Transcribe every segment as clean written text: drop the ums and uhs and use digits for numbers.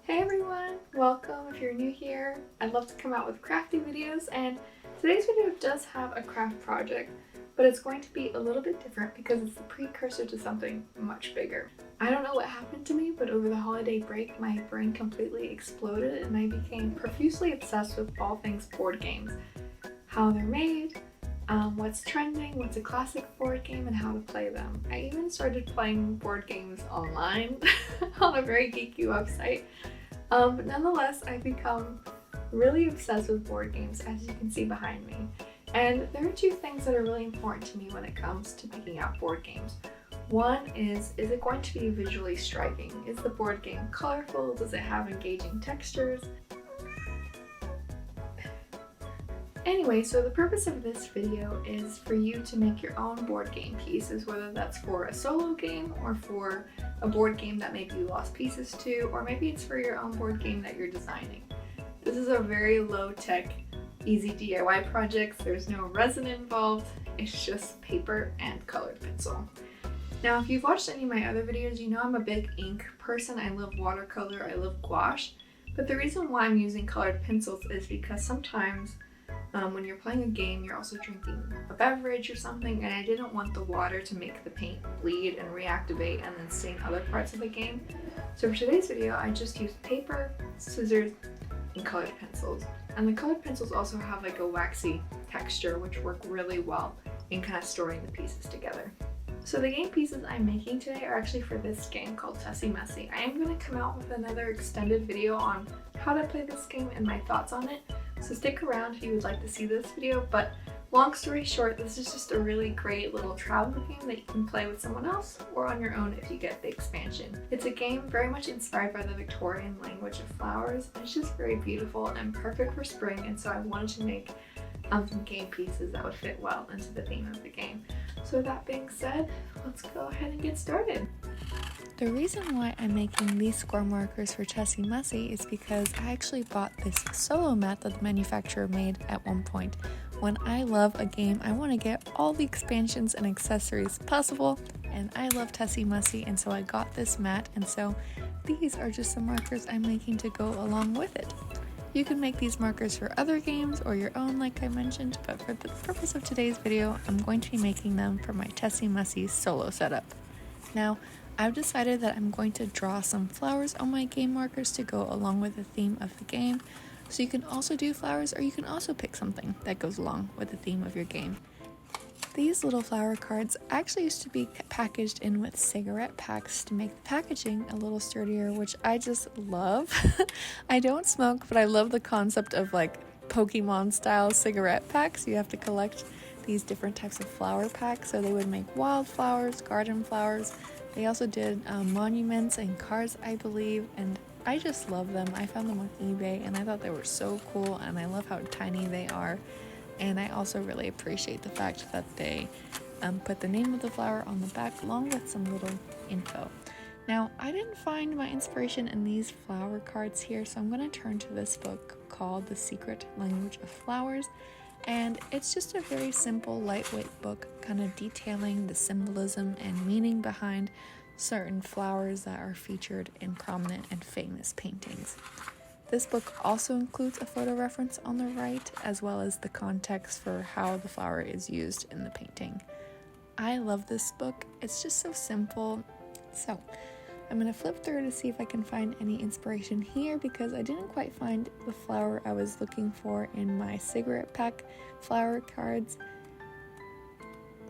Hey everyone! Welcome if you're new here. I'd love to come out with crafty videos, and today's video does have a craft project, but it's going to be a little bit different because it's the precursor to something much bigger. I don't know what happened to me, but over the holiday break my brain completely exploded and I became profusely obsessed with all things board games. How they're made, what's trending, what's a classic board game, and how to play them. I even started playing board games online on a very geeky website. But nonetheless, I've become really obsessed with board games, as you can see behind me. And there are two things that are really important to me when it comes to picking out board games. One is it going to be visually striking? Is the board game colorful? Does it have engaging textures? Anyway, so the purpose of this video is for you to make your own board game pieces, whether that's for a solo game or for a board game that maybe you lost pieces to, or maybe it's for your own board game that you're designing. This is a very low-tech, easy DIY project. There's no resin involved, it's just paper and colored pencil. Now, if you've watched any of my other videos, you know I'm a big ink person. I love watercolor, I love gouache, but the reason why I'm using colored pencils is because sometimes when you're playing a game, you're also drinking a beverage or something, and I didn't want the water to make the paint bleed and reactivate and then stain other parts of the game. So for today's video, I just used paper, scissors, and colored pencils. And the colored pencils also have like a waxy texture, which work really well in kind of storing the pieces together. So the game pieces I'm making today are actually for this game called Tessie Messy. I am going to come out with another extended video on how to play this game and my thoughts on it. So stick around if you would like to see this video, but long story short, this is just a really great little travel game that you can play with someone else or on your own if you get the expansion. It's a game very much inspired by the Victorian language of flowers, and it's just very beautiful and perfect for spring, and so I wanted to make some game pieces that would fit well into the theme of the game. So with that being said, let's go ahead and get started. The reason why I'm making these score markers for Tessie Messy is because I actually bought this solo mat that the manufacturer made at one point. When I love a game, I want to get all the expansions and accessories possible, and I love Tessie Messy, and so I got this mat, and so these are just some markers I'm making to go along with it. You can make these markers for other games or your own like I mentioned, but for the purpose of today's video, I'm going to be making them for my Tessie Messy solo setup. Now, I've decided that I'm going to draw some flowers on my game markers to go along with the theme of the game. So you can also do flowers, or you can also pick something that goes along with the theme of your game. These little flower cards actually used to be packaged in with cigarette packs to make the packaging a little sturdier, which I just love. I don't smoke, but I love the concept of like Pokemon style cigarette packs. You have to collect these different types of flower packs, so they would make wildflowers, garden flowers. They also did monuments and cars, I believe, and I just love them. I found them on eBay and I thought they were so cool, and I love how tiny they are. And I also really appreciate the fact that they put the name of the flower on the back along with some little info. Now, I didn't find my inspiration in these flower cards here, so I'm going to turn to this book called The Secret Language of Flowers. And it's just a very simple, lightweight book kind of detailing the symbolism and meaning behind certain flowers that are featured in prominent and famous paintings. This book also includes a photo reference on the right, as well as the context for how the flower is used in the painting. I love this book. It's just so simple. So I'm going to flip through to see if I can find any inspiration here, because I didn't quite find the flower I was looking for in my cigarette pack flower cards.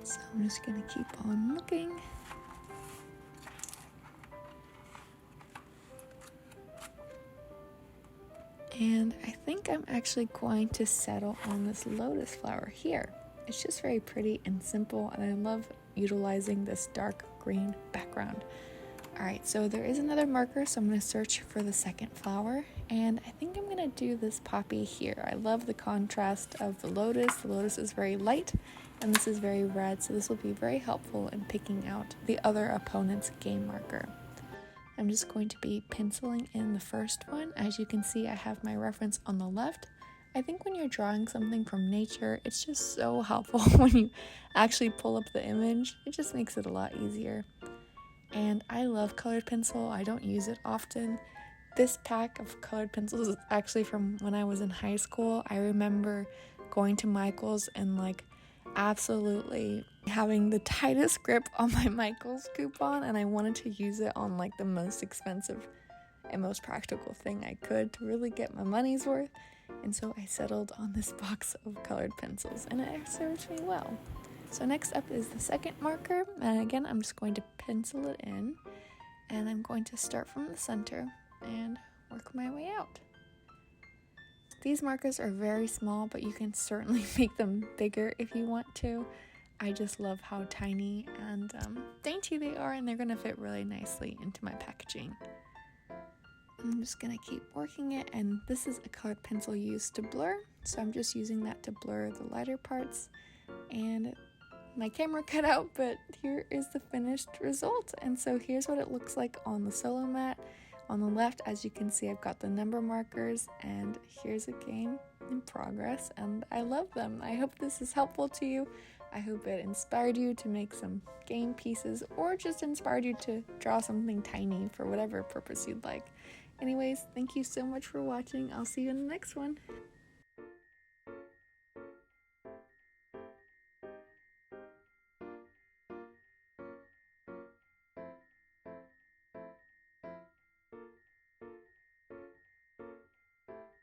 So I'm just going to keep on looking. And I think I'm actually going to settle on this lotus flower here. It's just very pretty and simple, and I love utilizing this dark green background. Alright, so there is another marker, so I'm going to search for the second flower, and I think I'm going to do this poppy here. I love the contrast of the lotus. The lotus is very light, and this is very red, so this will be very helpful in picking out the other opponent's game marker. I'm just going to be penciling in the first one. As you can see, I have my reference on the left. I think when you're drawing something from nature, it's just so helpful when you actually pull up the image. It just makes it a lot easier. And I love colored pencil. I don't use it often, This pack of colored pencils is actually from when I was in high school. I remember going to Michael's and like absolutely having the tightest grip on my Michael's coupon, and I wanted to use it on like the most expensive and most practical thing I could to really get my money's worth. And so I settled on this box of colored pencils, and it serves me well. So next up is the second marker, and again I'm just going to pencil it in, and I'm going to start from the center and work my way out. These markers are very small, but you can certainly make them bigger if you want to. I just love how tiny and dainty they are, and they're going to fit really nicely into my packaging. I'm just going to keep working it, and this is a colored pencil used to blur, so I'm just using that to blur the lighter parts. And my camera cut out, but here is the finished result. And so here's what it looks like on the solo mat. On the left, as you can see, I've got the number markers, and here's a game in progress, and I love them. I hope this is helpful to you. I hope it inspired you to make some game pieces, or just inspired you to draw something tiny for whatever purpose you'd like. Anyways, thank you so much for watching. I'll see you in the next one.